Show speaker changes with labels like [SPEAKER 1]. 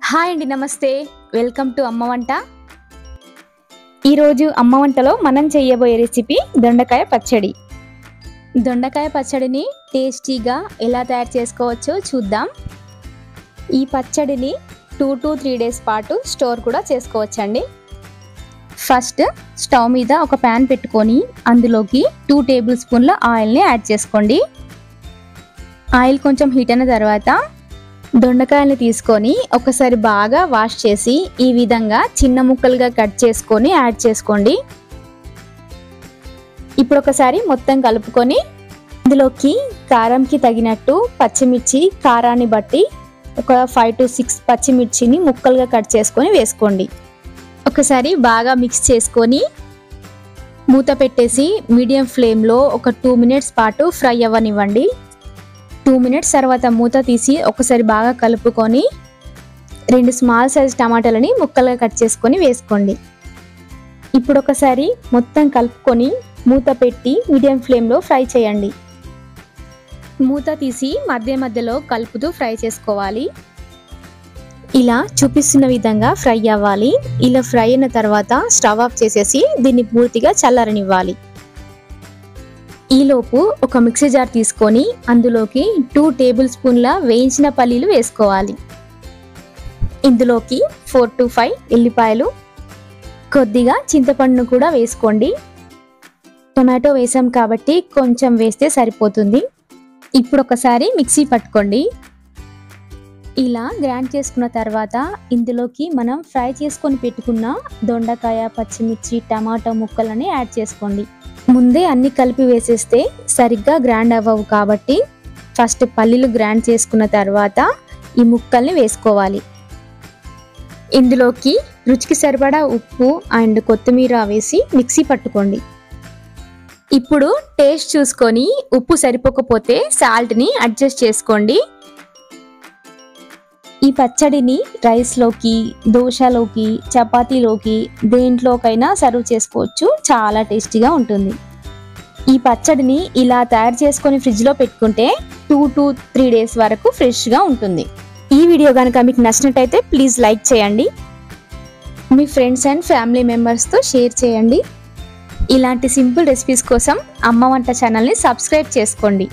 [SPEAKER 1] Hi అండి, నమస్తే. Welcome to అమ్మ వంట. ఈరోజు అమ్మ వంటలో మనం చేయబోయే రెసిపీ దొండకాయ పచ్చడి. దొండకాయ పచ్చడిని టేస్టీగా ఎలా తయారు చేసుకోవచ్చో చూద్దాం. ఈ పచ్చడిని 2 to 3 days పాటు స్టోర్ కూడా చేసుకోవచ్చండి. ఫస్ట్ స్టవ్ మీద ఒక ప్యాన్ పెట్టుకొని అందులోకి 2 tablespoons ఆయిల్ని యాడ్ చేసుకోండి. ఆయిల్ కొంచెం హీట్ అయిన తర్వాత దొండకాయల్ని తీసుకొని ఒకసారి బాగా వాష్ చేసి ఈ విధంగా చిన్న ముక్కలుగా కట్ చేసుకొని యాడ్ చేసుకోండి. ఇప్పుడు ఒకసారి మొత్తం కలుపుకొని ఇందులోకి కారంకి తగినట్టు పచ్చిమిర్చి, కారాన్ని బట్టి ఒక 5 to 6 పచ్చిమిర్చిని ముక్కలుగా కట్ చేసుకొని వేసుకోండి. ఒకసారి బాగా మిక్స్ చేసుకొని మూత పెట్టేసి మీడియం ఫ్లేమ్లో ఒక 2 minutes పాటు ఫ్రై అవ్వనివ్వండి. 2 minutes తర్వాత మూత తీసి ఒకసారి బాగా కలుపుకొని 2 స్మాల్ సైజ్ టమాటాలని ముక్కలుగా కట్ చేసుకొని వేసుకోండి. ఇప్పుడు ఒకసారి మొత్తం కలుపుకొని మూత పెట్టి మీడియం ఫ్లేమ్లో ఫ్రై చేయండి. మూత తీసి మధ్య మధ్యలో కలుపుతూ ఫ్రై చేసుకోవాలి. ఇలా చూపిస్తున్న విధంగా ఫ్రై అవ్వాలి. ఇలా ఫ్రై అయిన తర్వాత స్టవ్ ఆఫ్ చేసేసి దీన్ని పూర్తిగా చల్లారనివ్వాలి. ఈలోపు ఒక మిక్సీ జార్ తీసుకొని అందులోకి 2 tablespoons వేయించిన పల్లీలు వేసుకోవాలి. ఇందులోకి 4 to 5 ఎల్లిపాయలు, కొద్దిగా చింతపండును కూడా వేసుకోండి. టొమాటో వేసాం కాబట్టి కొంచెం వేస్తే సరిపోతుంది. ఇప్పుడు ఒకసారి మిక్సీ పట్టుకోండి. ఇలా గ్రైండ్ చేసుకున్న తర్వాత ఇందులోకి మనం ఫ్రై చేసుకొని పెట్టుకున్న దొండకాయ, పచ్చిమిర్చి, టమాటో ముక్కలని యాడ్ చేసుకోండి. ముందే అన్ని కలిపి వేసేస్తే సరిగ్గా గ్రైండ్ అవ్వవు కాబట్టి ఫస్ట్ పల్లీలు గ్రైండ్ చేసుకున్న తర్వాత ఈ ముక్కల్ని వేసుకోవాలి. ఇందులోకి రుచికి సరిపడా ఉప్పు అండ్ కొత్తిమీర వేసి మిక్సీ పట్టుకోండి. ఇప్పుడు టేస్ట్ చూసుకొని ఉప్పు సరిపోకపోతే సాల్ట్ని అడ్జస్ట్ చేసుకోండి. ఈ పచ్చడిని రైస్లోకి, దోశలోకి, చపాతీలోకి దేంట్లోకైనా సర్వ్ చేసుకోవచ్చు. చాలా టేస్టీగా ఉంటుంది. ఈ పచ్చడిని ఇలా తయారు చేసుకొని ఫ్రిడ్జ్లో పెట్టుకుంటే 2 to 3 days వరకు ఫ్రెష్గా ఉంటుంది. ఈ వీడియో కనుక మీకు నచ్చినట్టయితే ప్లీజ్ లైక్ చేయండి. మీ ఫ్రెండ్స్ అండ్ ఫ్యామిలీ మెంబర్స్తో షేర్ చేయండి. ఇలాంటి సింపుల్ రెసిపీస్ కోసం అమ్మ వంట ఛానల్ని సబ్స్క్రైబ్ చేసుకోండి.